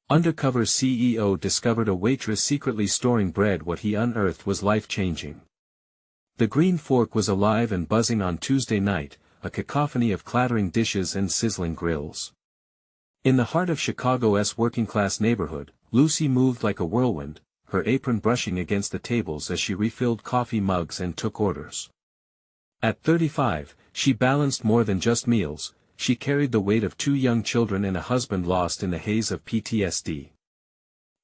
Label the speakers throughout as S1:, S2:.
S1: Undercover CEO discovered a waitress secretly storing bread. What he unearthed was life-changing. The green fork was alive and buzzing on Tuesday night, a cacophony of clattering dishes and sizzling grills. In the heart of Chicago's working-class neighborhood, Lucy moved like a whirlwind, her apron brushing against the tables as she refilled coffee mugs and took orders. At 35, she balanced more than just meals, she carried the weight of 2 young children and a husband lost in the haze of PTSD.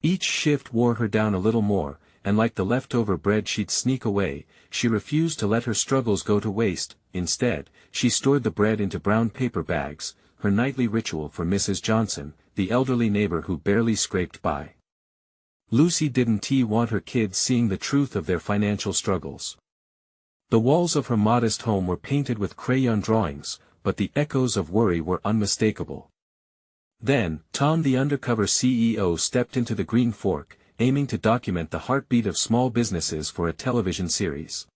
S1: Each shift wore her down a little more, and like the leftover bread she'd sneak away, she refused to let her struggles go to waste. Instead, she stored the bread into brown paper bags, her nightly ritual for Mrs. Johnson, the elderly neighbor who barely scraped by. Lucy didn't want her kids seeing the truth of their financial struggles. The walls of her modest home were painted with crayon drawings, but the echoes of worry were unmistakable. Then, Tom the undercover CEO stepped into the green fork, aiming to document the heartbeat of small businesses for a television series.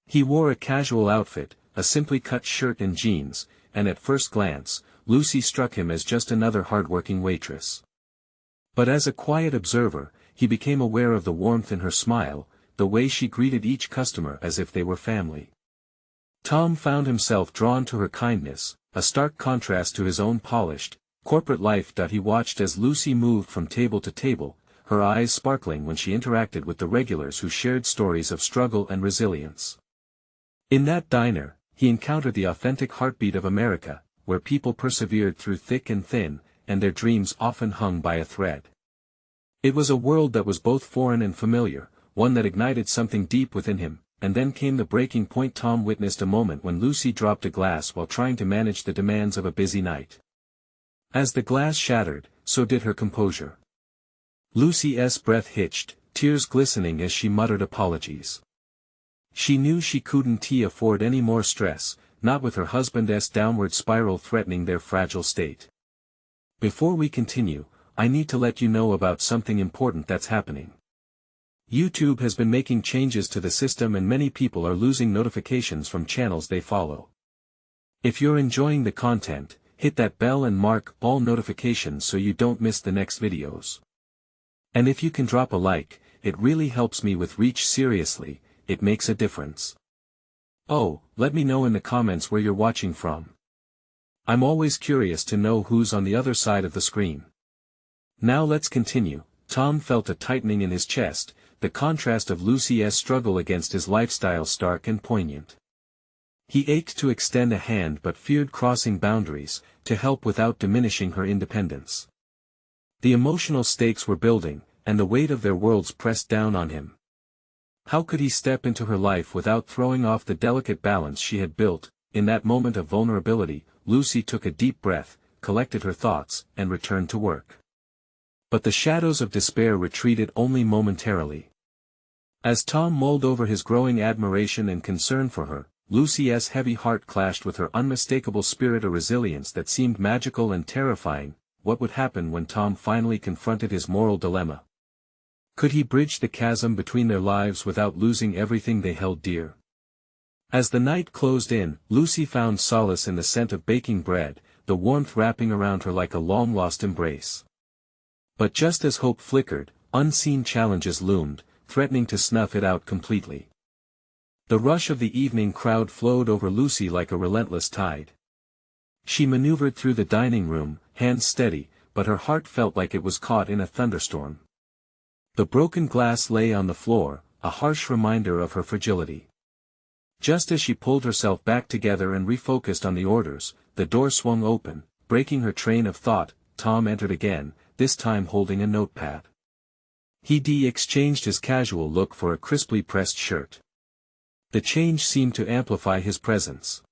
S1: He wore a casual outfit, a simply cut shirt and jeans, and at first glance, Lucy struck him as just another hard-working waitress. But as a quiet observer, he became aware of the warmth in her smile, the way she greeted each customer as if they were family. Tom found himself drawn to her kindness, a stark contrast to his own polished, corporate life. He watched as Lucy moved from table to table, her eyes sparkling when she interacted with the regulars who shared stories of struggle and resilience. In that diner, he encountered the authentic heartbeat of America, where people persevered through thick and thin, and their dreams often hung by a thread. It was a world that was both foreign and familiar, one that ignited something deep within him. And then came the breaking point. Tom witnessed a moment when Lucy dropped a glass while trying to manage the demands of a busy night. As the glass shattered, so did her composure. Lucy's breath hitched, tears glistening as she muttered apologies. She knew she couldn't afford any more stress, not with her husband's downward spiral threatening their fragile state. Before we continue, I need to let you know about something important that's happening. YouTube has been making changes to the system and many people are losing notifications from channels they follow. If you're enjoying the content, hit that bell and mark all notifications so you don't miss the next videos. And if you can drop a like, it really helps me with reach. Seriously, it makes a difference. Oh, let me know in the comments where you're watching from. I'm always curious to know who's on the other side of the screen. Now let's continue. Tom felt a tightening in his chest, the contrast of Lucy's struggle against his lifestyle stark and poignant. He ached to extend a hand but feared crossing boundaries, to help without diminishing her independence. The emotional stakes were building, and the weight of their worlds pressed down on him. How could he step into her life without throwing off the delicate balance she had built? In that moment of vulnerability, Lucy took a deep breath, collected her thoughts, and returned to work. But the shadows of despair retreated only momentarily. As Tom mulled over his growing admiration and concern for her, Lucy's heavy heart clashed with her unmistakable spirit, a resilience that seemed magical and terrifying. What would happen when Tom finally confronted his moral dilemma? Could he bridge the chasm between their lives without losing everything they held dear? As the night closed in, Lucy found solace in the scent of baking bread, the warmth wrapping around her like a long-lost embrace. But just as hope flickered, unseen challenges loomed, threatening to snuff it out completely. The rush of the evening crowd flowed over Lucy like a relentless tide. She maneuvered through the dining room, hands steady, but her heart felt like it was caught in a thunderstorm. The broken glass lay on the floor, a harsh reminder of her fragility. Just as she pulled herself back together and refocused on the orders, the door swung open, breaking her train of thought. Tom entered again, this time holding a notepad. He exchanged his casual look for a crisply pressed shirt. The change seemed to amplify his presence.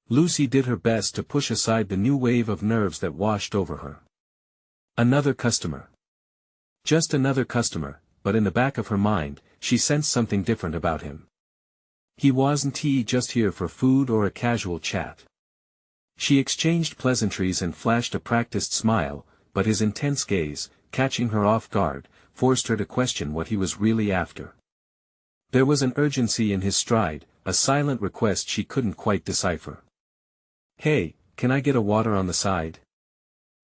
S1: Lucy did her best to push aside the new wave of nerves that washed over her. Another customer. Just another customer, but in the back of her mind, she sensed something different about him. He wasn't just here for food or a casual chat. She exchanged pleasantries and flashed a practiced smile, but his intense gaze, catching her off guard, forced her to question what he was really after. There was an urgency in his stride, a silent request she couldn't quite decipher. "Hey, can I get a water on the side?"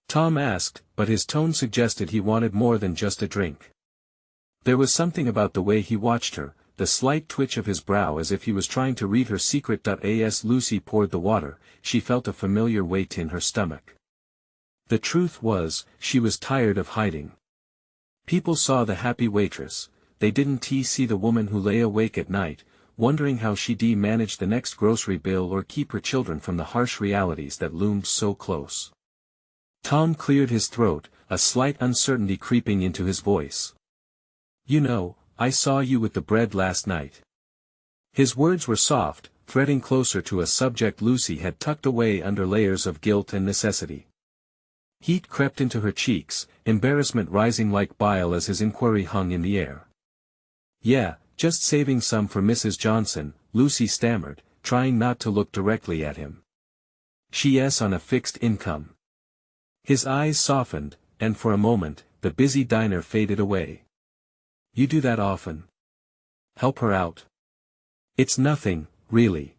S1: Tom asked, but his tone suggested he wanted more than just a drink. There was something about the way he watched her, the slight twitch of his brow as if he was trying to read her secret. As Lucy poured the water, she felt a familiar weight in her stomach. The truth was, she was tired of hiding. People saw the happy waitress, they didn't see the woman who lay awake at night, wondering how she'd manage the next grocery bill or keep her children from the harsh realities that loomed so close. Tom cleared his throat, a slight uncertainty creeping into his voice. "You know, I saw you with the bread last night." His words were soft, threading closer to a subject Lucy had tucked away under layers of guilt and necessity. Heat crept into her cheeks, embarrassment rising like bile as his inquiry hung in the air. "Yeah, just saving some for Mrs. Johnson," Lucy stammered, trying not to look directly at him. "She's on a fixed income." His eyes softened, and for a moment, the busy diner faded away. "You do that often? Help her out?" "It's nothing, really.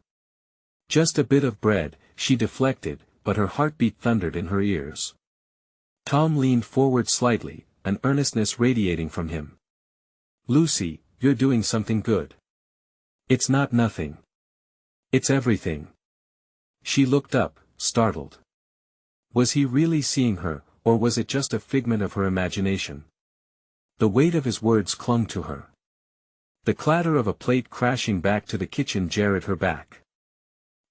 S1: Just a bit of bread," she deflected, but her heartbeat thundered in her ears. Tom leaned forward slightly, an earnestness radiating from him. "Lucy, you're doing something good. It's not nothing. It's everything." She looked up, startled. Was he really seeing her, or was it just a figment of her imagination? The weight of his words clung to her. The clatter of a plate crashing back to the kitchen jarred her back.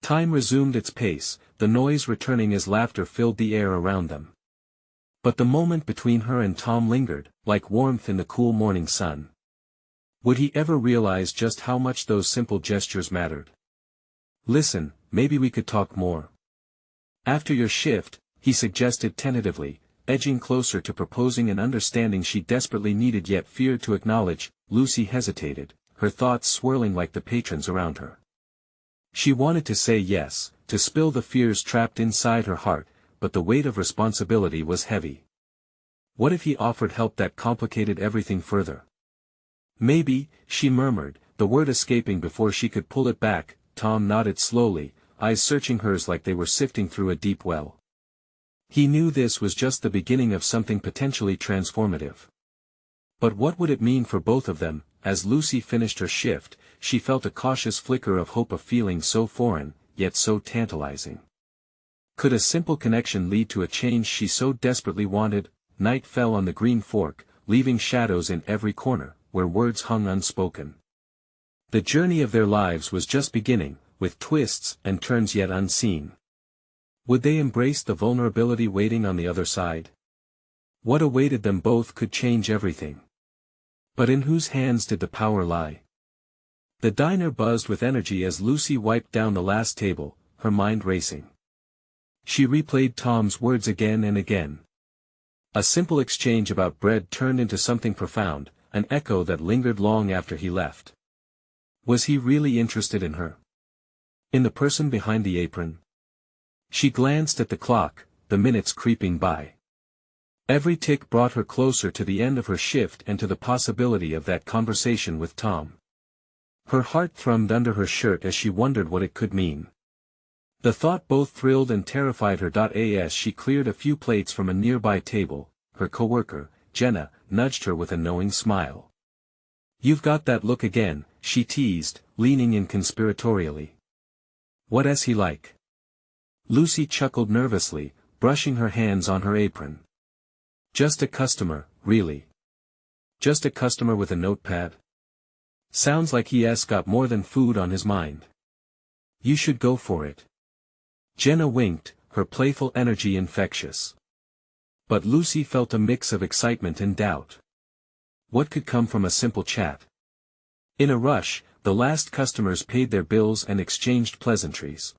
S1: Time resumed its pace, the noise returning as laughter filled the air around them. But the moment between her and Tom lingered, like warmth in the cool morning sun. Would he ever realize just how much those simple gestures mattered? "Listen, maybe we could talk more. After your shift," he suggested tentatively, edging closer to proposing an understanding she desperately needed yet feared to acknowledge. Lucy hesitated, her thoughts swirling like the patrons around her. She wanted to say yes, to spill the fears trapped inside her heart, but the weight of responsibility was heavy. What if he offered help that complicated everything further? "Maybe," she murmured, the word escaping before she could pull it back. Tom nodded slowly, eyes searching hers like they were sifting through a deep well. He knew this was just the beginning of something potentially transformative. But what would it mean for both of them? As Lucy finished her shift, she felt a cautious flicker of hope, a feeling so foreign, yet so tantalizing. Could a simple connection lead to a change she so desperately wanted? Night fell on the Green Fork, leaving shadows in every corner, where words hung unspoken. The journey of their lives was just beginning, with twists and turns yet unseen. Would they embrace the vulnerability waiting on the other side? What awaited them both could change everything. But in whose hands did the power lie? The diner buzzed with energy as Lucy wiped down the last table, her mind racing. She replayed Tom's words again and again. A simple exchange about bread turned into something profound, an echo that lingered long after he left. Was he really interested in her? In the person behind the apron? She glanced at the clock, the minutes creeping by. Every tick brought her closer to the end of her shift and to the possibility of that conversation with Tom. Her heart thrummed under her shirt as she wondered what it could mean. The thought both thrilled and terrified her. As she cleared a few plates from a nearby table, her coworker, Jenna, nudged her with a knowing smile. "You've got that look again," she teased, leaning in conspiratorially. "What's he like?" Lucy chuckled nervously, brushing her hands on her apron. "Just a customer, really. Just a customer with a notepad. Sounds like he's got more than food on his mind. You should go for it." Jenna winked, her playful energy infectious. But Lucy felt a mix of excitement and doubt. What could come from a simple chat? In a rush, the last customers paid their bills and exchanged pleasantries.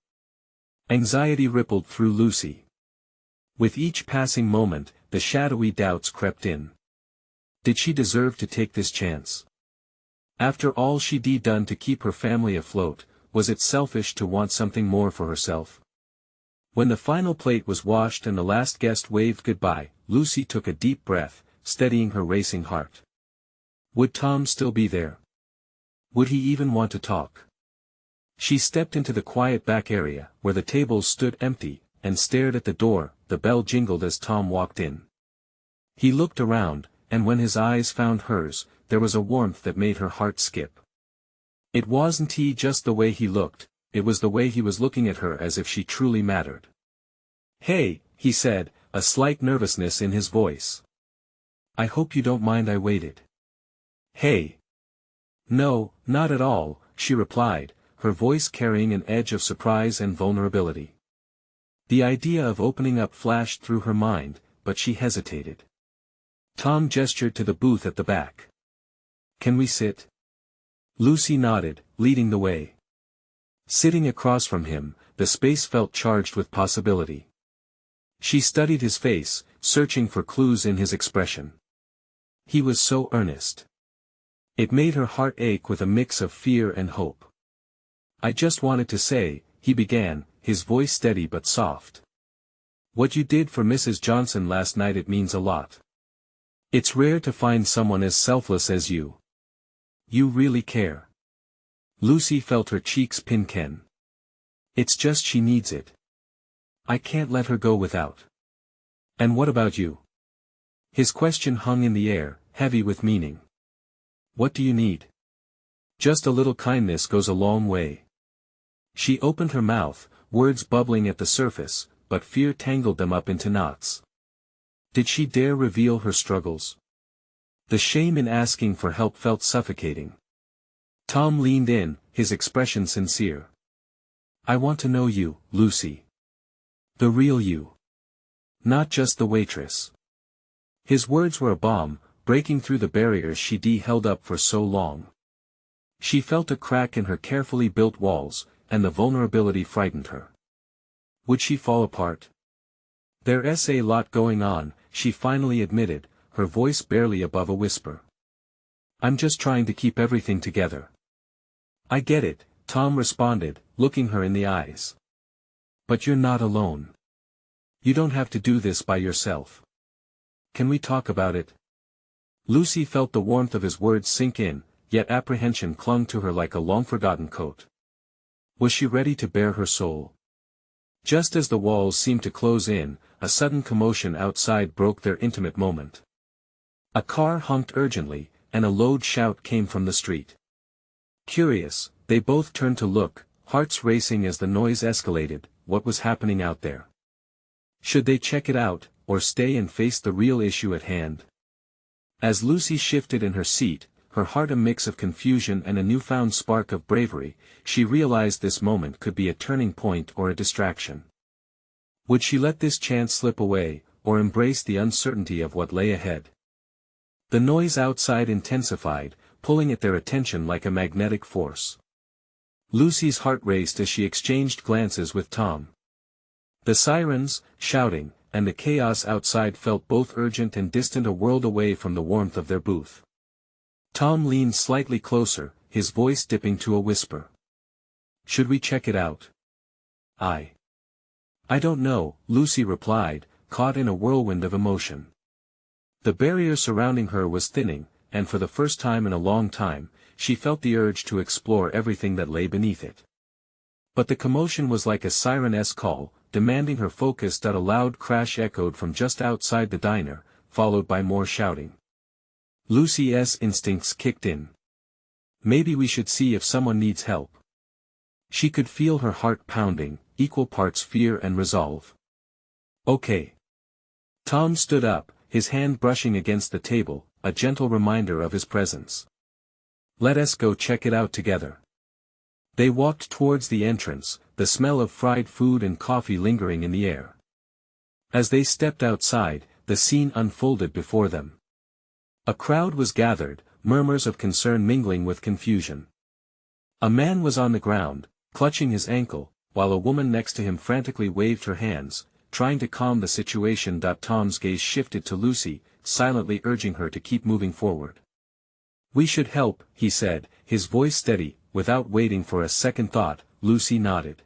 S1: Anxiety rippled through Lucy. With each passing moment, the shadowy doubts crept in. Did she deserve to take this chance? After all she'd done to keep her family afloat, was it selfish to want something more for herself? When the final plate was washed and the last guest waved goodbye, Lucy took a deep breath, steadying her racing heart. Would Tom still be there? Would he even want to talk? She stepped into the quiet back area, where the tables stood empty, and stared at the door. The bell jingled as Tom walked in. He looked around, and when his eyes found hers, there was a warmth that made her heart skip. It wasn't just the way he looked, it was the way he was looking at her as if she truly mattered. "Hey," he said, a slight nervousness in his voice. "I hope you don't mind I waited." "Hey." "No, not at all," she replied, her voice carrying an edge of surprise and vulnerability. The idea of opening up flashed through her mind, but she hesitated. Tom gestured to the booth at the back. "Can we sit?" Lucy nodded, leading the way. Sitting across from him, the space felt charged with possibility. She studied his face, searching for clues in his expression. He was so earnest. It made her heart ache with a mix of fear and hope. "I just wanted to say," he began, his voice steady but soft. "What you did for Mrs. Johnson last night, it means a lot. It's rare to find someone as selfless as you. You really care." Lucy felt her cheeks pin. "It's just she needs it. I can't let her go without." "And what about you?" His question hung in the air, heavy with meaning. "What do you need?" "Just a little kindness goes a long way." She opened her mouth, words bubbling at the surface, but fear tangled them up into knots. Did she dare reveal her struggles? The shame in asking for help felt suffocating. Tom leaned in, his expression sincere. "I want to know you, Lucy. The real you. Not just the waitress." His words were a bomb, breaking through the barriers she'd held up for so long. She felt a crack in her carefully built walls, and the vulnerability frightened her. Would she fall apart? "There's a lot going on," she finally admitted, her voice barely above a whisper. "I'm just trying to keep everything together." "I get it," Tom responded, looking her in the eyes. "But you're not alone. You don't have to do this by yourself. Can we talk about it?" Lucy felt the warmth of his words sink in, yet apprehension clung to her like a long-forgotten coat. Was she ready to bare her soul? Just as the walls seemed to close in, a sudden commotion outside broke their intimate moment. A car honked urgently, and a loud shout came from the street. Curious, they both turned to look, hearts racing as the noise escalated. What was happening out there? Should they check it out, or stay and face the real issue at hand? As Lucy shifted in her seat, her heart a mix of confusion and a newfound spark of bravery, she realized this moment could be a turning point or a distraction. Would she let this chance slip away, or embrace the uncertainty of what lay ahead? The noise outside intensified, pulling at their attention like a magnetic force. Lucy's heart raced as she exchanged glances with Tom. The sirens, shouting, and the chaos outside felt both urgent and distant, a world away from the warmth of their booth. Tom leaned slightly closer, his voice dipping to a whisper. "Should we check it out?" I don't know," Lucy replied, caught in a whirlwind of emotion. The barrier surrounding her was thinning, and for the first time in a long time, she felt the urge to explore everything that lay beneath it. But the commotion was like a siren-esque call, demanding her focus. A loud crash echoed from just outside the diner, followed by more shouting. Lucy's instincts kicked in. Maybe we should see if someone needs help. She could feel her heart pounding, equal parts fear and resolve. "Okay." Tom stood up, his hand brushing against the table, a gentle reminder of his presence. "Let us go check it out together." They walked towards the entrance, the smell of fried food and coffee lingering in the air. As they stepped outside, the scene unfolded before them. A crowd was gathered, murmurs of concern mingling with confusion. A man was on the ground, clutching his ankle, while a woman next to him frantically waved her hands, trying to calm the situation. Tom's gaze shifted to Lucy, silently urging her to keep moving forward. "We should help," he said, his voice steady. Without waiting for a second thought, Lucy nodded.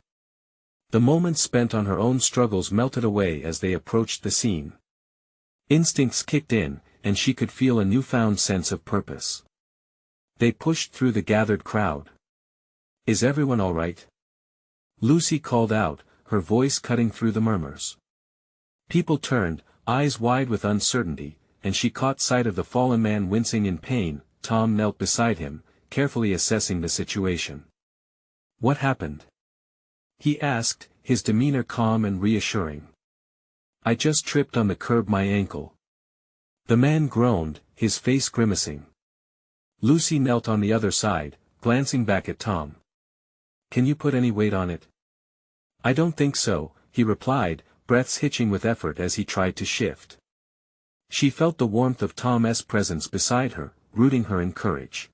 S1: The moments spent on her own struggles melted away as they approached the scene. Instincts kicked in, and she could feel a newfound sense of purpose. They pushed through the gathered crowd. "Is everyone all right?" Lucy called out, her voice cutting through the murmurs. People turned, eyes wide with uncertainty, and she caught sight of the fallen man wincing in pain. Tom knelt beside him, carefully assessing the situation. "What happened?" he asked, his demeanor calm and reassuring. "I just tripped on the curb, my ankle." The man groaned, his face grimacing. Lucy knelt on the other side, glancing back at Tom. "Can you put any weight on it?" "I don't think so," he replied, breaths hitching with effort as he tried to shift. She felt the warmth of Tom's presence beside her, rooting her in courage.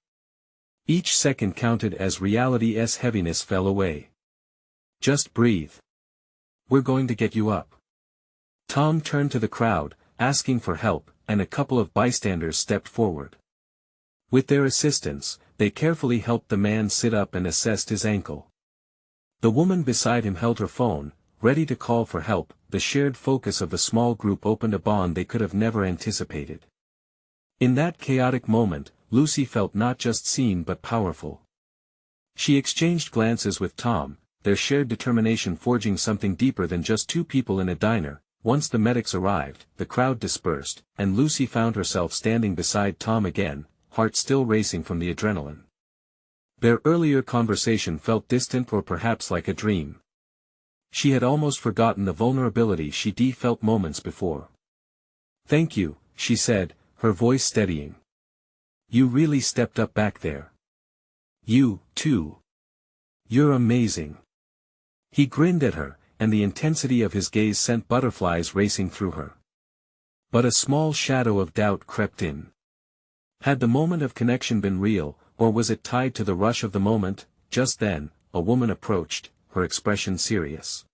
S1: Each second counted as reality's heaviness fell away. "Just breathe. We're going to get you up." Tom turned to the crowd, asking for help, and a couple of bystanders stepped forward. With their assistance, they carefully helped the man sit up and assessed his ankle. The woman beside him held her phone, ready to call for help. The shared focus of the small group opened a bond they could have never anticipated. In that chaotic moment, Lucy felt not just seen but powerful. She exchanged glances with Tom, their shared determination forging something deeper than just two people in a diner. Once the medics arrived, the crowd dispersed, and Lucy found herself standing beside Tom again, heart still racing from the adrenaline. Their earlier conversation felt distant or perhaps like a dream. She had almost forgotten the vulnerability she felt moments before. "Thank you," she said, her voice steadying. "You really stepped up back there. You, too. You're amazing." He grinned at her, and the intensity of his gaze sent butterflies racing through her. But a small shadow of doubt crept in. Had the moment of connection been real, or was it tied to the rush of the moment? Just then, a woman approached, her expression serious.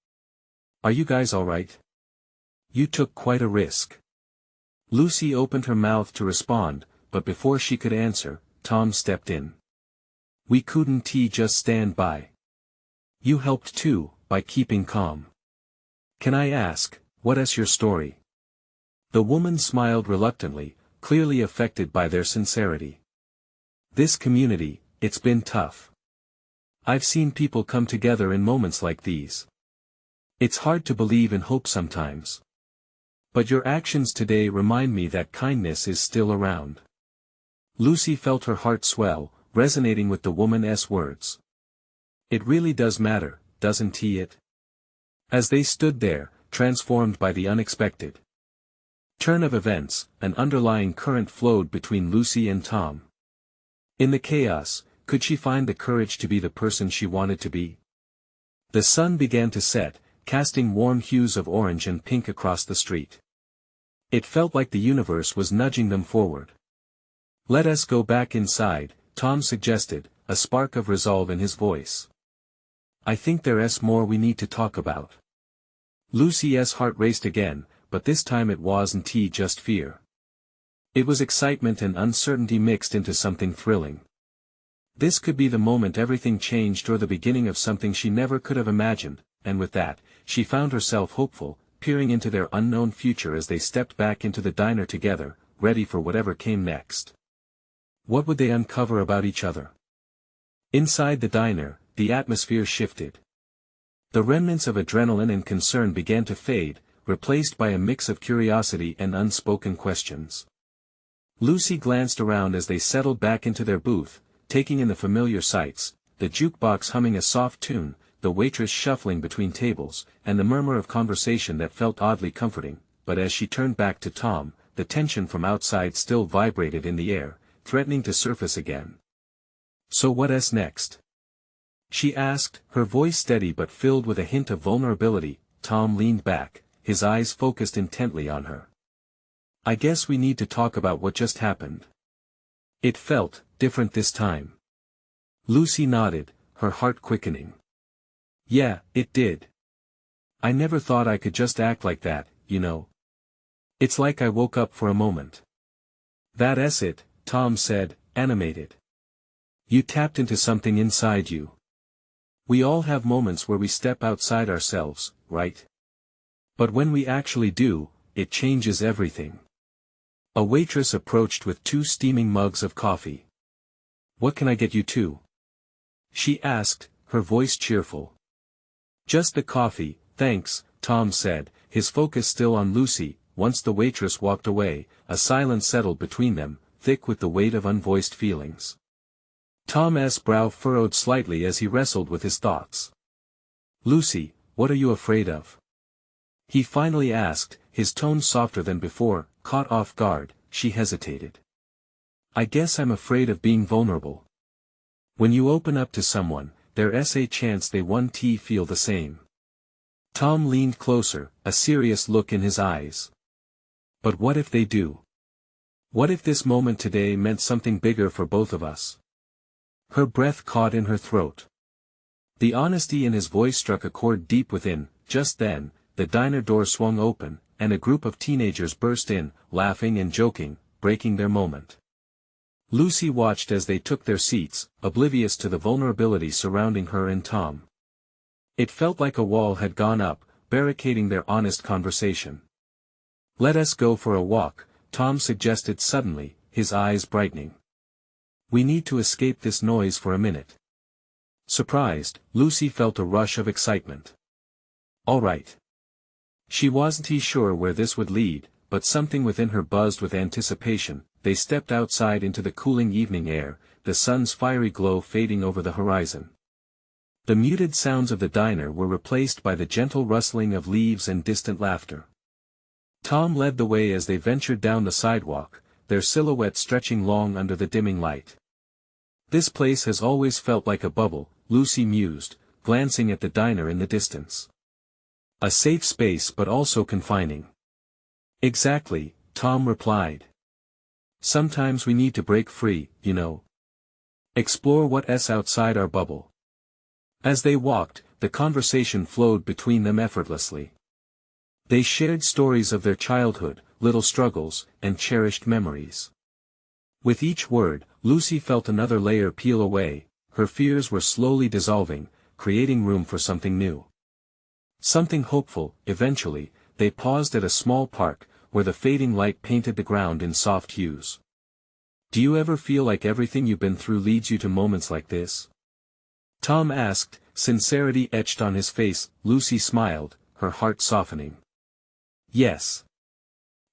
S1: "Are you guys all right? You took quite a risk." Lucy opened her mouth to respond, but before she could answer, Tom stepped in. "We couldn't just stand by. You helped too, by keeping calm. Can I ask, what is your story?" The woman smiled reluctantly, clearly affected by their sincerity. "This community, it's been tough. I've seen people come together in moments like these. It's hard to believe in hope sometimes. But your actions today remind me that kindness is still around." Lucy felt her heart swell, resonating with the woman's words. "It really does matter, doesn't it?" As they stood there, transformed by the unexpected turn of events, an underlying current flowed between Lucy and Tom. In the chaos, could she find the courage to be the person she wanted to be? The sun began to set, casting warm hues of orange and pink across the street. It felt like the universe was nudging them forward. "Let us go back inside," Tom suggested, a spark of resolve in his voice. "I think there's more we need to talk about." Lucy's heart raced again, but this time it wasn't just fear. It was excitement and uncertainty mixed into something thrilling. This could be the moment everything changed or the beginning of something she never could have imagined, and with that, she found herself hopeful, peering into their unknown future as they stepped back into the diner together, ready for whatever came next. What would they uncover about each other? Inside the diner, the atmosphere shifted. The remnants of adrenaline and concern began to fade, replaced by a mix of curiosity and unspoken questions. Lucy glanced around as they settled back into their booth, taking in the familiar sights, the jukebox humming a soft tune, the waitress shuffling between tables, and the murmur of conversation that felt oddly comforting. But as she turned back to Tom, the tension from outside still vibrated in the air, threatening to surface again. "So what's next?" she asked, her voice steady but filled with a hint of vulnerability. Tom leaned back, his eyes focused intently on her. "I guess we need to talk about what just happened." It felt different this time. Lucy nodded, her heart quickening. "Yeah, it did. I never thought I could just act like that, you know. It's like I woke up for a moment." "That's it," Tom said, animated. "You tapped into something inside you. We all have moments where we step outside ourselves, right? But when we actually do, it changes everything." A waitress approached with 2 steaming mugs of coffee. "What can I get you two?" she asked, her voice cheerful. "Just the coffee," Thanks, Tom said, his focus still on Lucy. Once the waitress walked away, a silence settled between them, thick with the weight of unvoiced feelings. Tom's brow furrowed slightly as he wrestled with his thoughts. Lucy, what are you afraid of? He finally asked, his tone softer than before. Caught off guard, she hesitated. I guess I'm afraid of being vulnerable. When you open up to someone, there's a chance they won't feel the same. Tom leaned closer, a serious look in his eyes. But what if they do? What if this moment today meant something bigger for both of us? Her breath caught in her throat. The honesty in his voice struck a chord deep within. Just then, the diner door swung open, and a group of teenagers burst in, laughing and joking, breaking their moment. Lucy watched as they took their seats, oblivious to the vulnerability surrounding her and Tom. It felt like a wall had gone up, barricading their honest conversation. Let us go for a walk, Tom suggested suddenly, his eyes brightening. We need to escape this noise for a minute. Surprised, Lucy felt a rush of excitement. All right. She wasn't sure where this would lead, but something within her buzzed with anticipation. They stepped outside into the cooling evening air, the sun's fiery glow fading over the horizon. The muted sounds of the diner were replaced by the gentle rustling of leaves and distant laughter. Tom led the way as they ventured down the sidewalk, their silhouettes stretching long under the dimming light. This place has always felt like a bubble, Lucy mused, glancing at the diner in the distance. A safe space but also confining. Exactly, Tom replied. Sometimes we need to break free, you know. Explore what's outside our bubble. As they walked, the conversation flowed between them effortlessly. They shared stories of their childhood, little struggles, and cherished memories. With each word, Lucy felt another layer peel away. Her fears were slowly dissolving, creating room for something new. Something hopeful. Eventually, they paused at a small park, where the fading light painted the ground in soft hues. Do you ever feel like everything you've been through leads you to moments like this? Tom asked, sincerity etched on his face. Lucy smiled, her heart softening. Yes.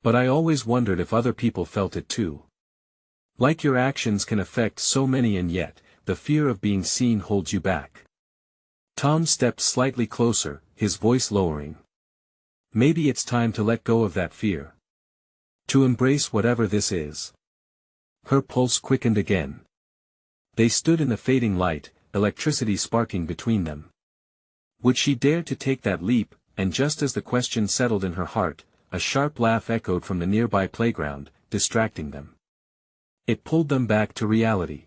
S1: But I always wondered if other people felt it too. Like your actions can affect so many, and yet, the fear of being seen holds you back. Tom stepped slightly closer, his voice lowering. Maybe it's time to let go of that fear. To embrace whatever this is. Her pulse quickened again. They stood in the fading light, electricity sparking between them. Would she dare to take that leap? And just as the question settled in her heart, a sharp laugh echoed from the nearby playground, distracting them. It pulled them back to reality.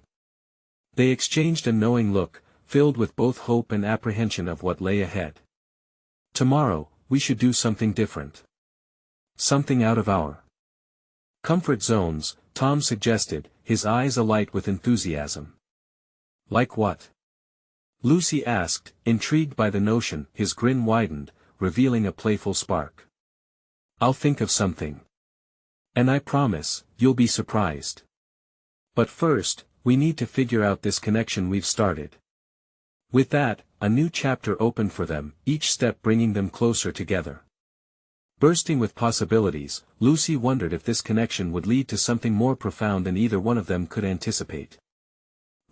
S1: They exchanged a knowing look, filled with both hope and apprehension of what lay ahead. Tomorrow, we should do something different. Something out of our comfort zones, Tom suggested, his eyes alight with enthusiasm. Like what? Lucy asked, intrigued by the notion. His grin widened, revealing a playful spark. I'll think of something. And I promise, you'll be surprised. But first, we need to figure out this connection we've started. With that, a new chapter opened for them, each step bringing them closer together. Bursting with possibilities, Lucy wondered if this connection would lead to something more profound than either one of them could anticipate.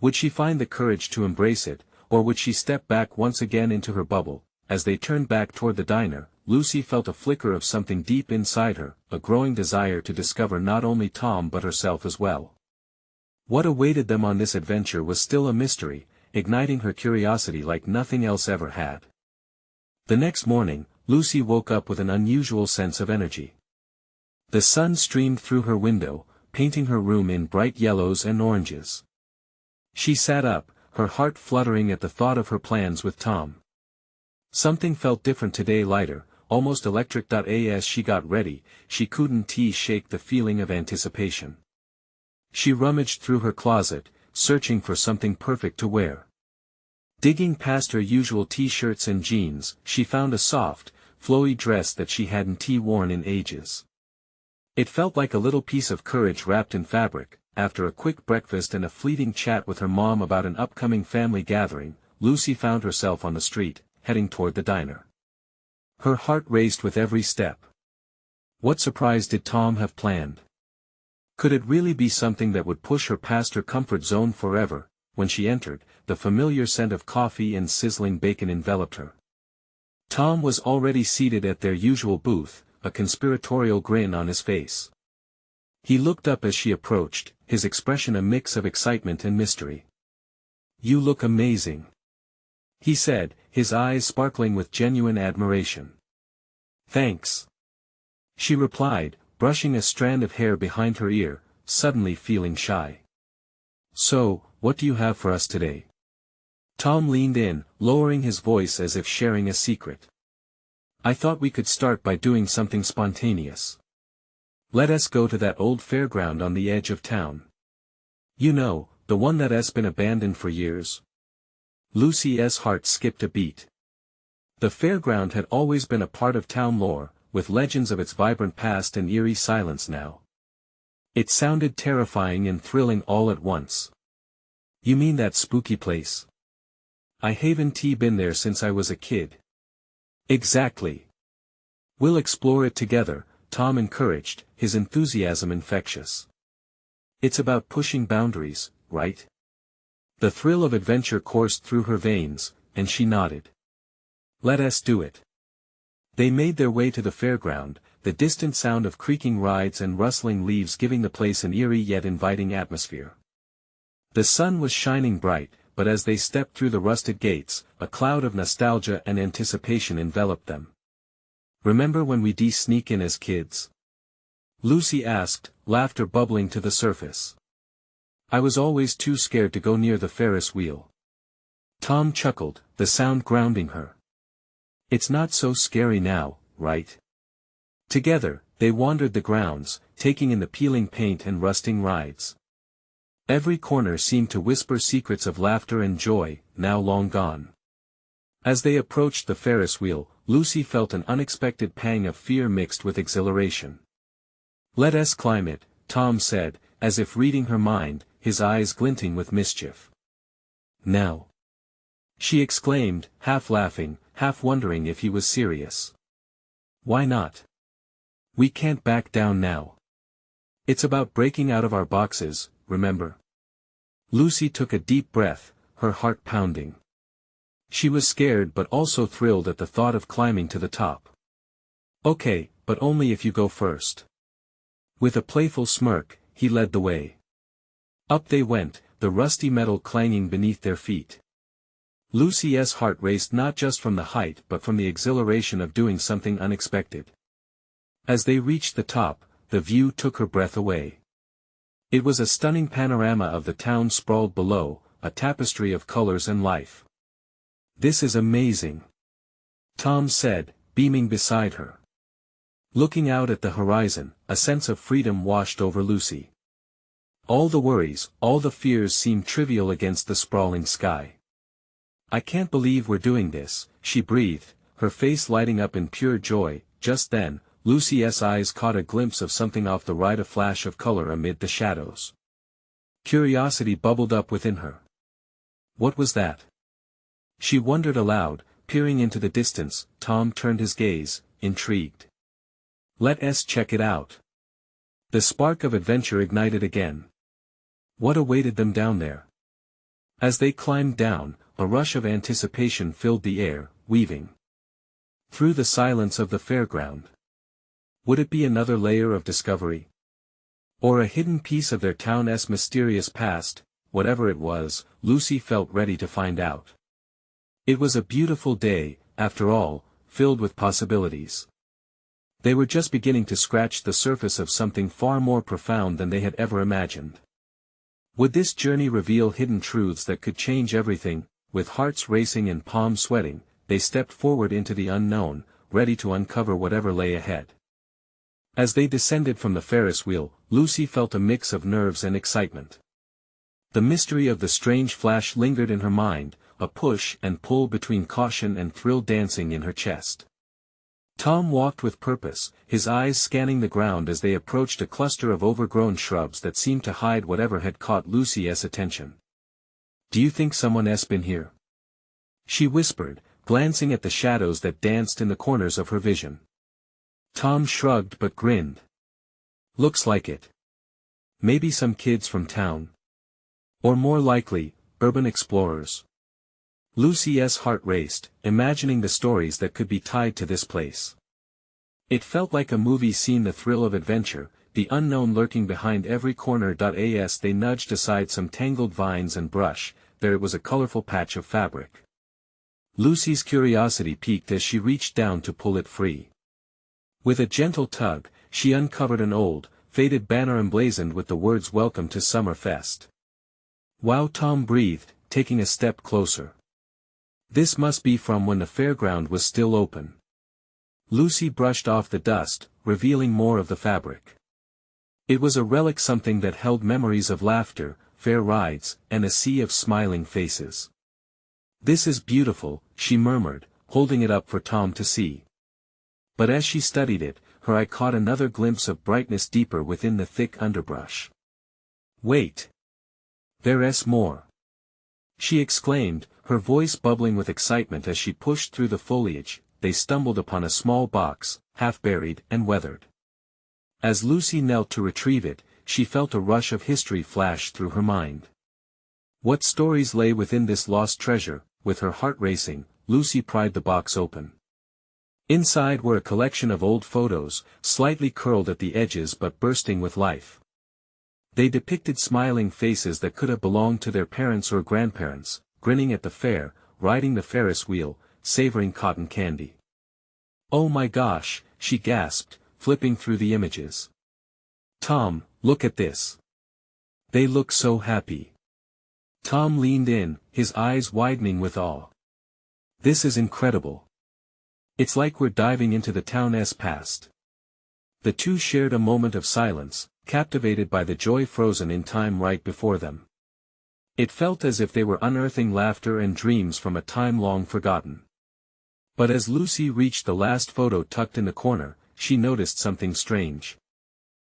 S1: Would she find the courage to embrace it, or would she step back once again into her bubble? As they turned back toward the diner, Lucy felt a flicker of something deep inside her, a growing desire to discover not only Tom but herself as well. What awaited them on this adventure was still a mystery, igniting her curiosity like nothing else ever had. The next morning, Lucy woke up with an unusual sense of energy. The sun streamed through her window, painting her room in bright yellows and oranges. She sat up, her heart fluttering at the thought of her plans with Tom. Something felt different today, lighter, almost electric. As she got ready, she couldn't shake the feeling of anticipation. She rummaged through her closet, searching for something perfect to wear. Digging past her usual t-shirts and jeans, she found a soft, flowy dress that she hadn't worn in ages. It felt like a little piece of courage wrapped in fabric. After a quick breakfast and a fleeting chat with her mom about an upcoming family gathering, Lucy found herself on the street, heading toward the diner. Her heart raced with every step. What surprise did Tom have planned? Could it really be something that would push her past her comfort zone forever? When she entered, the familiar scent of coffee and sizzling bacon enveloped her. Tom was already seated at their usual booth, a conspiratorial grin on his face. He looked up as she approached, his expression a mix of excitement and mystery. "You look amazing," he said, his eyes sparkling with genuine admiration. "Thanks," she replied, brushing a strand of hair behind her ear, suddenly feeling shy. "So, what do you have for us today?" Tom leaned in, lowering his voice as if sharing a secret. "I thought we could start by doing something spontaneous. Let us go to that old fairground on the edge of town. You know, the one that has been abandoned for years." Lucy's heart skipped a beat. The fairground had always been a part of town lore, with legends of its vibrant past and eerie silence now. It sounded terrifying and thrilling all at once. "You mean that spooky place? I haven't been there since I was a kid." "Exactly. We'll explore it together," Tom encouraged, his enthusiasm infectious. "It's about pushing boundaries, right?" The thrill of adventure coursed through her veins, and she nodded. "Let us do it." They made their way to the fairground, the distant sound of creaking rides and rustling leaves giving the place an eerie yet inviting atmosphere. The sun was shining bright, but as they stepped through the rusted gates, a cloud of nostalgia and anticipation enveloped them. "Remember when we'd sneak in as kids?" Lucy asked, laughter bubbling to the surface. "I was always too scared to go near the Ferris wheel." Tom chuckled, the sound grounding her. "It's not so scary now, right?" Together, they wandered the grounds, taking in the peeling paint and rusting rides. Every corner seemed to whisper secrets of laughter and joy, now long gone. As they approached the Ferris wheel, Lucy felt an unexpected pang of fear mixed with exhilaration. "Let us climb it," Tom said, as if reading her mind, his eyes glinting with mischief. "Now!" she exclaimed, half laughing, half wondering if he was serious. "Why not? We can't back down now. It's about breaking out of our boxes, remember?" Lucy took a deep breath, her heart pounding. She was scared but also thrilled at the thought of climbing to the top. "Okay, but only if you go first." With a playful smirk, he led the way. Up they went, the rusty metal clanging beneath their feet. Lucy's heart raced not just from the height but from the exhilaration of doing something unexpected. As they reached the top, the view took her breath away. It was a stunning panorama of the town sprawled below, a tapestry of colors and life. "This is amazing," Tom said, beaming beside her. Looking out at the horizon, a sense of freedom washed over Lucy. All the worries, all the fears seemed trivial against the sprawling sky. "I can't believe we're doing this," she breathed, her face lighting up in pure joy. Just then, Lucy's eyes caught a glimpse of something off the right, a flash of color amid the shadows. Curiosity bubbled up within her. What was that? She wondered aloud, peering into the distance. Tom turned his gaze, intrigued. "Let us check it out." The spark of adventure ignited again. What awaited them down there? As they climbed down, a rush of anticipation filled the air, weaving through the silence of the fairground. Would it be another layer of discovery? Or a hidden piece of their town's mysterious past? Whatever it was, Lucy felt ready to find out. It was a beautiful day, after all, filled with possibilities. They were just beginning to scratch the surface of something far more profound than they had ever imagined. Would this journey reveal hidden truths that could change everything? With hearts racing and palms sweating, they stepped forward into the unknown, ready to uncover whatever lay ahead. As they descended from the Ferris wheel, Lucy felt a mix of nerves and excitement. The mystery of the strange flash lingered in her mind, a push and pull between caution and thrill dancing in her chest. Tom walked with purpose, his eyes scanning the ground as they approached a cluster of overgrown shrubs that seemed to hide whatever had caught Lucy's attention. "Do you think someone's been here?" she whispered, glancing at the shadows that danced in the corners of her vision. Tom shrugged but grinned. Looks like it. Maybe some kids from town. Or more likely, urban explorers. Lucy's heart raced, imagining the stories that could be tied to this place. It felt like a movie scene, the thrill of adventure, the unknown lurking behind every corner. As they nudged aside some tangled vines and brush, there it was, a colorful patch of fabric. Lucy's curiosity piqued as she reached down to pull it free. With a gentle tug, she uncovered an old, faded banner emblazoned with the words "Welcome to Summerfest." Wow, Tom breathed, taking a step closer. This must be from when the fairground was still open. Lucy brushed off the dust, revealing more of the fabric. It was a relic, something that held memories of laughter, fair rides, and a sea of smiling faces. "This is beautiful," she murmured, holding it up for Tom to see. But as she studied it, her eye caught another glimpse of brightness deeper within the thick underbrush. "Wait! There's more!" she exclaimed, her voice bubbling with excitement as she pushed through the foliage. They stumbled upon a small box, half buried and weathered. As Lucy knelt to retrieve it, she felt a rush of history flash through her mind. What stories lay within this lost treasure? With her heart racing, Lucy pried the box open. Inside were a collection of old photos, slightly curled at the edges but bursting with life. They depicted smiling faces that could have belonged to their parents or grandparents, grinning at the fair, riding the Ferris wheel, savoring cotton candy. "Oh my gosh," she gasped, flipping through the images. "Tom, look at this. They look so happy." Tom leaned in, his eyes widening with awe. "This is incredible. It's like we're diving into the town's past." The two shared a moment of silence, captivated by the joy frozen in time right before them. It felt as if they were unearthing laughter and dreams from a time long forgotten. But as Lucy reached the last photo tucked in the corner, she noticed something strange.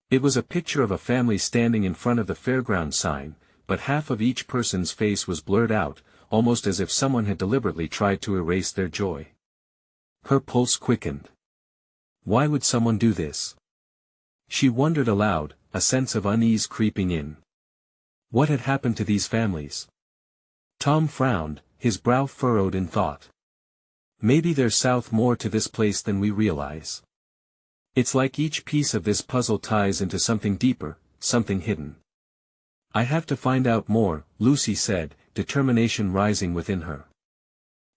S1: It was a picture of a family standing in front of the fairground sign, but half of each person's face was blurred out, almost as if someone had deliberately tried to erase their joy. Her pulse quickened. Why would someone do this? She wondered aloud, a sense of unease creeping in. What had happened to these families? Tom frowned, his brow furrowed in thought. Maybe there's more to this place than we realize. It's like each piece of this puzzle ties into something deeper, something hidden. "I have to find out more," Lucy said, determination rising within her.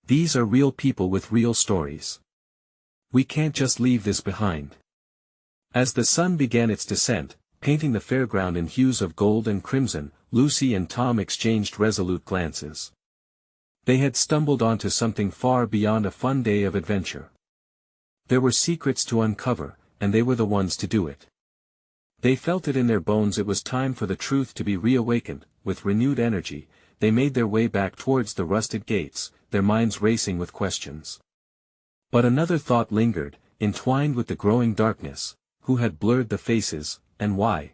S1: "These are real people with real stories. We can't just leave this behind." As the sun began its descent, painting the fairground in hues of gold and crimson, Lucy and Tom exchanged resolute glances. They had stumbled onto something far beyond a fun day of adventure. There were secrets to uncover, and they were the ones to do it. They felt it in their bones. It was time for the truth to be reawakened. With renewed energy, they made their way back towards the rusted gates, their minds racing with questions. But another thought lingered, entwined with the growing darkness: who had blurred the faces, and why?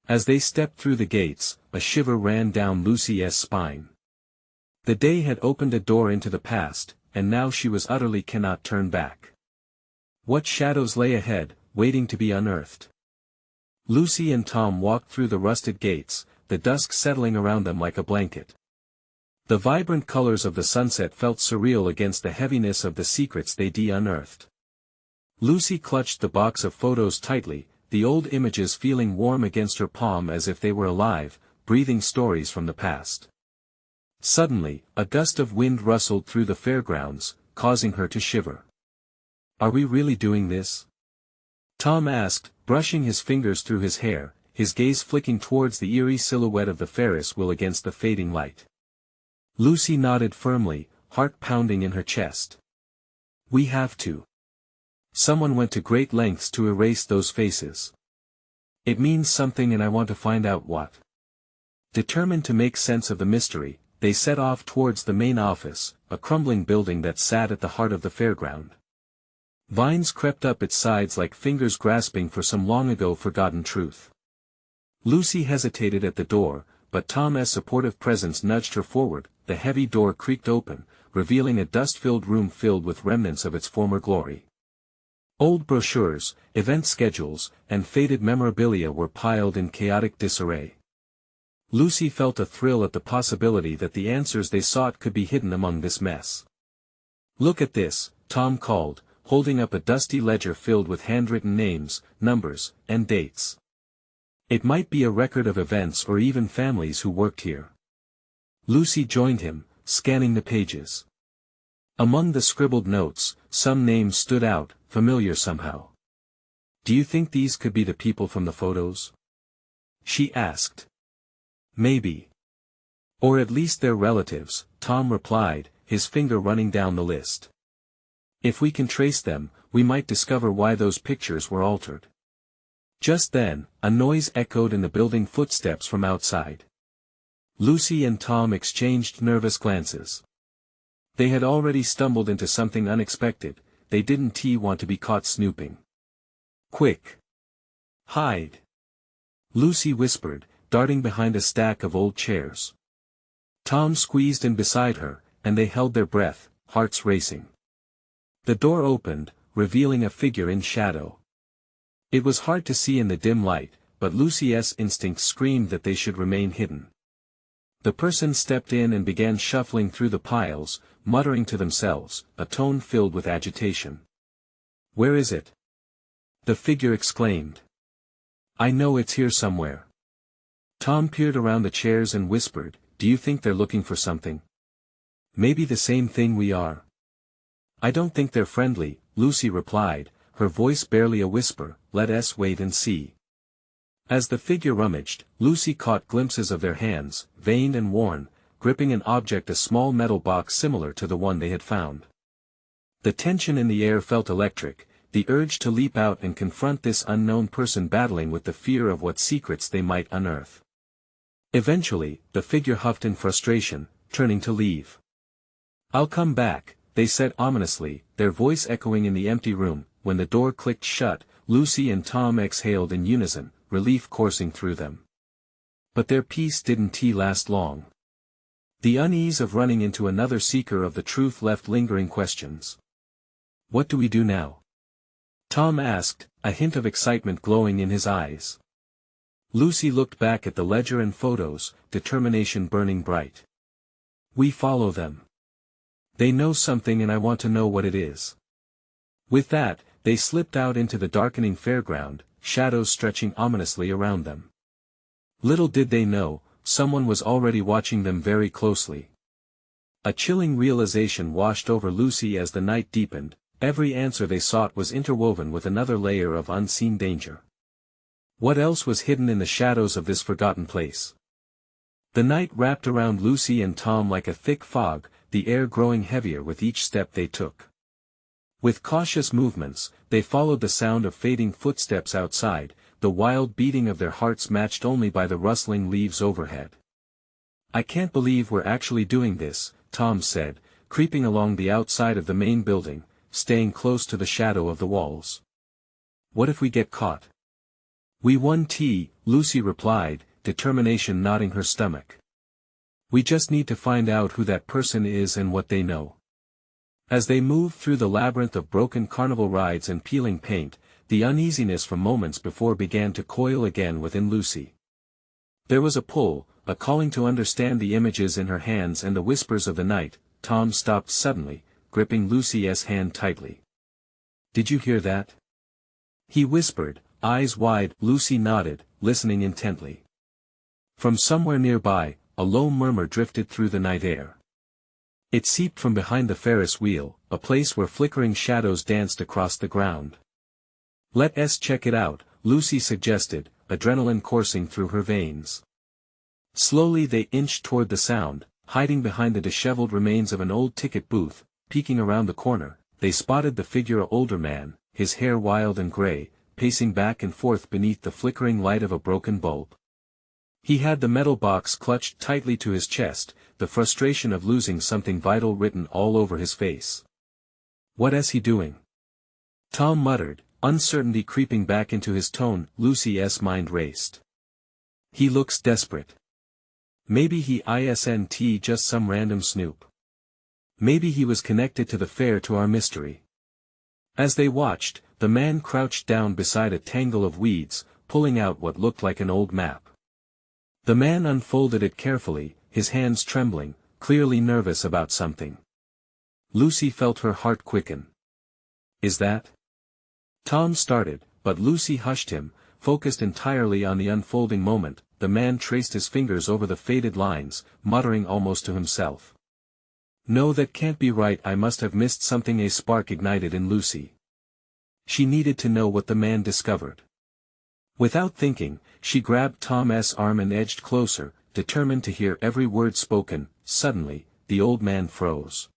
S1: As they stepped through the gates, a shiver ran down Lucy's spine. The day had opened a door into the past, and now she was utterly cannot turn back. What shadows lay ahead, waiting to be unearthed? Lucy and Tom walked through the rusted gates, the dusk settling around them like a blanket. The vibrant colors of the sunset felt surreal against the heaviness of the secrets they'd unearthed. Lucy clutched the box of photos tightly, the old images feeling warm against her palm as if they were alive, breathing stories from the past. Suddenly, a gust of wind rustled through the fairgrounds, causing her to shiver. "Are we really doing this?" Tom asked, brushing his fingers through his hair, his gaze flicking towards the eerie silhouette of the Ferris wheel against the fading light. Lucy nodded firmly, heart pounding in her chest. "We have to. Someone went to great lengths to erase those faces. It means something and I want to find out what." Determined to make sense of the mystery, they set off towards the main office, a crumbling building that sat at the heart of the fairground. Vines crept up its sides like fingers grasping for some long-ago forgotten truth. Lucy hesitated at the door, but Tom's supportive presence nudged her forward. The heavy door creaked open, revealing a dust-filled room filled with remnants of its former glory. Old brochures, event schedules, and faded memorabilia were piled in chaotic disarray. Lucy felt a thrill at the possibility that the answers they sought could be hidden among this mess. "Look at this," Tom called, holding up a dusty ledger filled with handwritten names, numbers, and dates. "It might be a record of events or even families who worked here." Lucy joined him, scanning the pages. Among the scribbled notes, some names stood out, familiar somehow. "Do you think these could be the people from the photos?" she asked. "Maybe. Or at least their relatives," Tom replied, his finger running down the list. "If we can trace them, we might discover why those pictures were altered." Just then, a noise echoed in the building, footsteps from outside. Lucy and Tom exchanged nervous glances. They had already stumbled into something unexpected. They didn't want to be caught snooping. "Quick! Hide!" Lucy whispered, darting behind a stack of old chairs. Tom squeezed in beside her, and they held their breath, hearts racing. The door opened, revealing a figure in shadow. It was hard to see in the dim light, but Lucy's instinct screamed that they should remain hidden. The person stepped in and began shuffling through the piles, muttering to themselves, a tone filled with agitation. "Where is it?" the figure exclaimed. "I know it's here somewhere." Tom peered around the chairs and whispered, "Do you think they're looking for something? Maybe the same thing we are." "I don't think they're friendly," Lucy replied, her voice barely a whisper. "Let us wait and see." As the figure rummaged, Lucy caught glimpses of their hands, veined and worn, gripping an object, a small metal box similar to the one they had found. The tension in the air felt electric, the urge to leap out and confront this unknown person battling with the fear of what secrets they might unearth. Eventually, the figure huffed in frustration, turning to leave. "I'll come back," they said ominously, their voice echoing in the empty room. When the door clicked shut, Lucy and Tom exhaled in unison, relief coursing through them. But their peace didn't last long. The unease of running into another seeker of the truth left lingering questions. "What do we do now?" Tom asked, a hint of excitement glowing in his eyes. Lucy looked back at the ledger and photos, determination burning bright. "We follow them. They know something and I want to know what it is." With that, they slipped out into the darkening fairground, shadows stretching ominously around them. Little did they know, someone was already watching them very closely. A chilling realization washed over Lucy as the night deepened. Every answer they sought was interwoven with another layer of unseen danger. What else was hidden in the shadows of this forgotten place? The night wrapped around Lucy and Tom like a thick fog, the air growing heavier with each step they took. With cautious movements, they followed the sound of fading footsteps outside, the wild beating of their hearts matched only by the rustling leaves overhead. "I can't believe we're actually doing this," Tom said, creeping along the outside of the main building, staying close to the shadow of the walls. "What if we get caught?" "We won, Lucy replied, determination knotting her stomach. "We just need to find out who that person is and what they know." As they moved through the labyrinth of broken carnival rides and peeling paint, the uneasiness from moments before began to coil again within Lucy. There was a pull, a calling to understand the images in her hands and the whispers of the night. Tom stopped suddenly, gripping Lucy's hand tightly. "Did you hear that?" he whispered, eyes wide. Lucy nodded, listening intently. From somewhere nearby, a low murmur drifted through the night air. It seeped from behind the Ferris wheel, a place where flickering shadows danced across the ground. "Let us check it out," Lucy suggested, adrenaline coursing through her veins. Slowly they inched toward the sound, hiding behind the disheveled remains of an old ticket booth. Peeking around the corner, they spotted the figure of an older man, his hair wild and gray, pacing back and forth beneath the flickering light of a broken bulb. He had the metal box clutched tightly to his chest, the frustration of losing something vital written all over his face. "What is he doing?" Tom muttered, uncertainty creeping back into his tone. Lucy's mind raced. "He looks desperate." Maybe he isn't just some random snoop. Maybe he was connected to the fair to our mystery. As they watched, the man crouched down beside a tangle of weeds, pulling out what looked like an old map. The man unfolded it carefully, his hands trembling, clearly nervous about something. Lucy felt her heart quicken. Is that? Tom started, but Lucy hushed him, focused entirely on the unfolding moment. The man traced his fingers over the faded lines, muttering almost to himself. No, that can't be right. I must have missed something. A spark ignited in Lucy. She needed to know what the man discovered. Without thinking, she grabbed Tom's arm and edged closer, determined to hear every word spoken. Suddenly, the old man froze.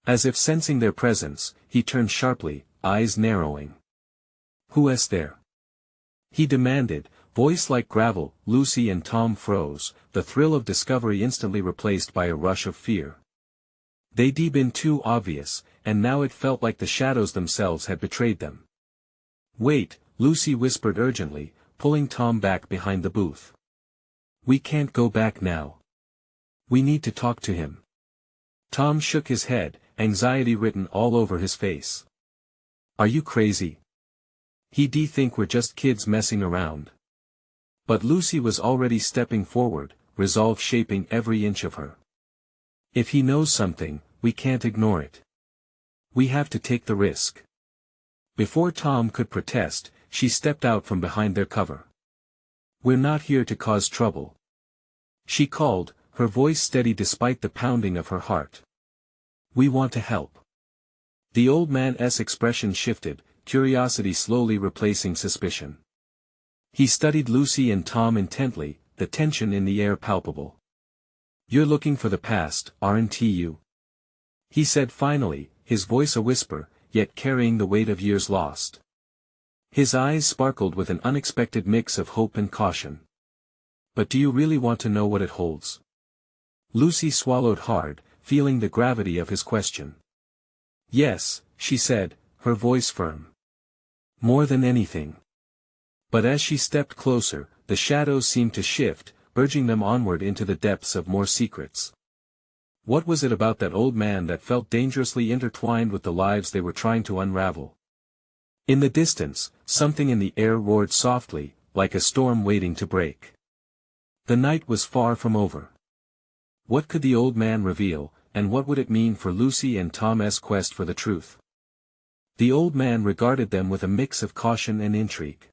S1: As if sensing their presence, he turned sharply, eyes narrowing. "Who's there?" he demanded, voice like gravel. Lucy and Tom froze, the thrill of discovery instantly replaced by a rush of fear. They'd been too obvious, and now it felt like the shadows themselves had betrayed them. "Wait," Lucy whispered urgently, pulling Tom back behind the booth. "We can't go back now. We need to talk to him." Tom shook his head, anxiety written all over his face. "Are you crazy? He'd think we're just kids messing around." But Lucy was already stepping forward, resolve shaping every inch of her. "If he knows something, we can't ignore it. We have to take the risk." Before Tom could protest, she stepped out from behind their cover. "We're not here to cause trouble," she called, her voice steady despite the pounding of her heart. "We want to help." The old man's expression shifted, curiosity slowly replacing suspicion. He studied Lucy and Tom intently, the tension in the air palpable. "You're looking for the past, aren't you?" he said finally, his voice a whisper, yet carrying the weight of years lost. His eyes sparkled with an unexpected mix of hope and caution. "But do you really want to know what it holds?" Lucy swallowed hard, feeling the gravity of his question. "Yes," she said, her voice firm. "More than anything." But as she stepped closer, the shadows seemed to shift, urging them onward into the depths of more secrets. What was it about that old man that felt dangerously intertwined with the lives they were trying to unravel? In the distance, something in the air roared softly, like a storm waiting to break. The night was far from over. What could the old man reveal, and what would it mean for Lucy and Tom's quest for the truth? The old man regarded them with a mix of caution and intrigue.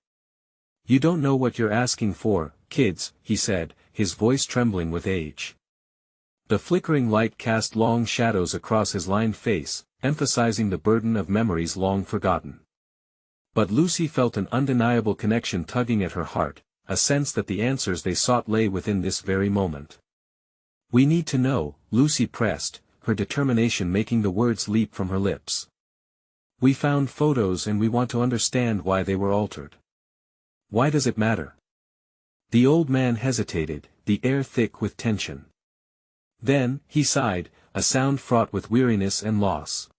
S1: "You don't know what you're asking for, kids," he said, his voice trembling with age. The flickering light cast long shadows across his lined face, emphasizing the burden of memories long forgotten. But Lucy felt an undeniable connection tugging at her heart, a sense that the answers they sought lay within this very moment. "We need to know," Lucy pressed, her determination making the words leap from her lips. "We found photos and we want to understand why they were altered." "Why does it matter?" The old man hesitated, the air thick with tension. Then, he sighed, a sound fraught with weariness and loss.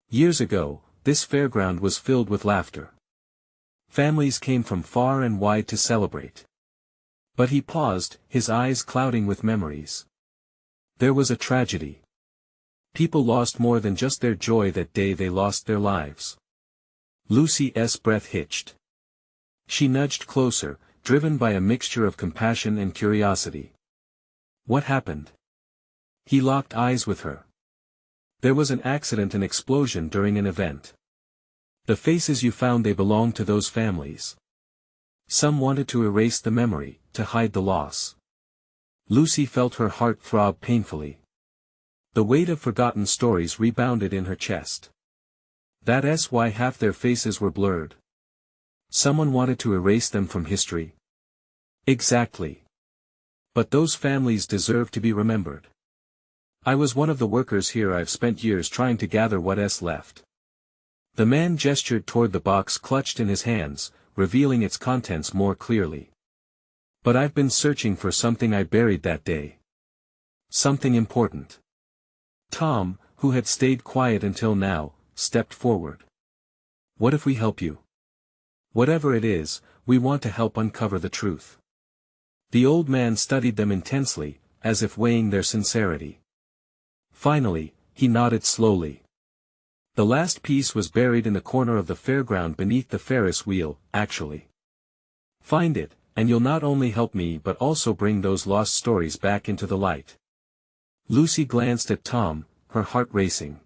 S1: "Years ago, this fairground was filled with laughter. Families came from far and wide to celebrate." But he paused, his eyes clouding with memories. "There was a tragedy. People lost more than just their joy that day. They lost their lives." Lucy's breath hitched. She nudged closer, driven by a mixture of compassion and curiosity. "What happened?" He locked eyes with her. "There was an accident, an explosion during an event. The faces you found, they belonged to those families. Some wanted to erase the memory, to hide the loss." Lucy felt her heart throb painfully. The weight of forgotten stories rebounded in her chest. That's why half their faces were blurred. Someone wanted to erase them from history. Exactly. But those families deserve to be remembered. I was one of the workers here. I've spent years trying to gather what's left. The man gestured toward the box clutched in his hands, revealing its contents more clearly. "But I've been searching for something I buried that day. Something important." Tom, who had stayed quiet until now, stepped forward. "What if we help you? Whatever it is, we want to help uncover the truth." The old man studied them intensely, as if weighing their sincerity. Finally, he nodded slowly. The last piece was buried in the corner of the fairground beneath the Ferris wheel, actually. Find it, and you'll not only help me but also bring those lost stories back into the light. Lucy glanced at Tom, her heart racing.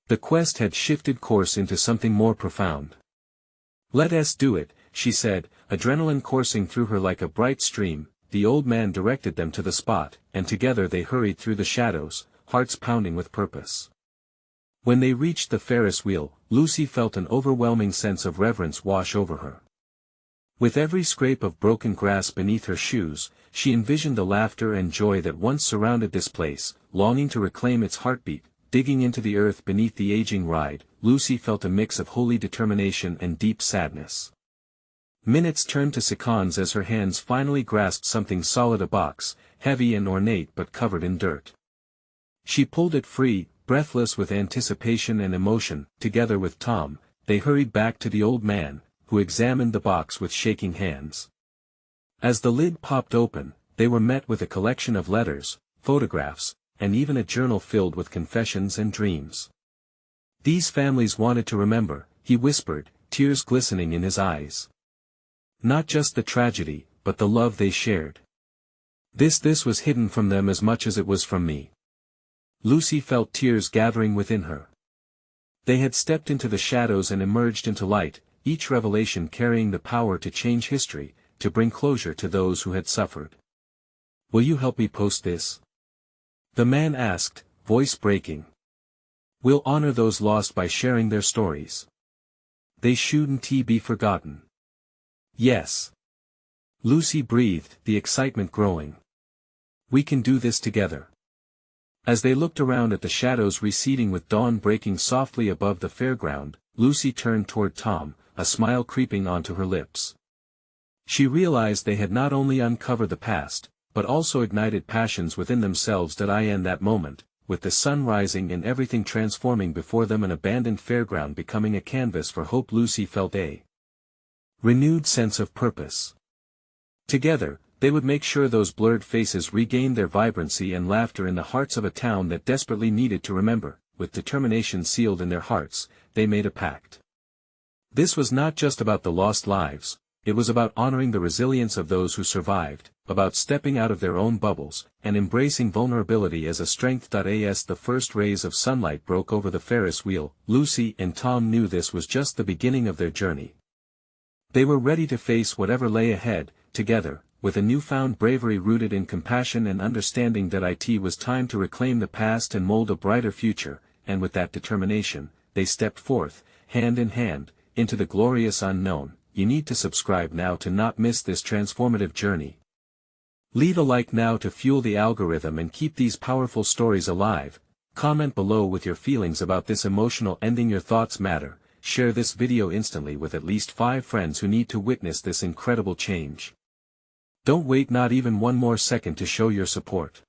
S1: The quest had shifted course into something more profound. Let us do it, she said, adrenaline coursing through her like a bright stream. The old man directed them to the spot, and together they hurried through the shadows, hearts pounding with purpose. When they reached the Ferris wheel, Lucy felt an overwhelming sense of reverence wash over her. With every scrape of broken grass beneath her shoes, she envisioned the laughter and joy that once surrounded this place, longing to reclaim its heartbeat. Digging into the earth beneath the aging ride, Lucy felt a mix of holy determination and deep sadness. Minutes turned to seconds as her hands finally grasped something solid, a box, heavy and ornate but covered in dirt. She pulled it free, breathless with anticipation and emotion. Together with Tom, they hurried back to the old man, who examined the box with shaking hands. As the lid popped open, they were met with a collection of letters, photographs, and even a journal filled with confessions and dreams. These families wanted to remember, he whispered, tears glistening in his eyes. Not just the tragedy, but the love they shared. This was hidden from them as much as it was from me. Lucy felt tears gathering within her. They had stepped into the shadows and emerged into light, each revelation carrying the power to change history, to bring closure to those who had suffered. Will you help me post this? The man asked, voice breaking. We'll honor those lost by sharing their stories. They shouldn't be forgotten. Yes. Lucy breathed, the excitement growing. We can do this together. As they looked around at the shadows receding with dawn breaking softly above the fairground, Lucy turned toward Tom, a smile creeping onto her lips. She realized they had not only uncovered the past, but also ignited passions within themselves. In that moment, with the sun rising and everything transforming before them, an abandoned fairground becoming a canvas for hope, Lucy felt a renewed sense of purpose. Together, they would make sure those blurred faces regained their vibrancy and laughter in the hearts of a town that desperately needed to remember. With determination sealed in their hearts, they made a pact. This was not just about the lost lives, it was about honoring the resilience of those who survived, about stepping out of their own bubbles, and embracing vulnerability as a strength. As the first rays of sunlight broke over the Ferris wheel, Lucy and Tom knew this was just the beginning of their journey. They were ready to face whatever lay ahead, together, with a newfound bravery rooted in compassion and understanding that it was time to reclaim the past and mold a brighter future, and with that determination, they stepped forth, hand in hand, into the glorious unknown. You need to subscribe now to not miss this transformative journey. Leave a like now to fuel the algorithm and keep these powerful stories alive. Comment below with your feelings about this emotional ending. Your thoughts matter. Share this video instantly with at least 5 friends who need to witness this incredible change. Don't wait not even one more second to show your support.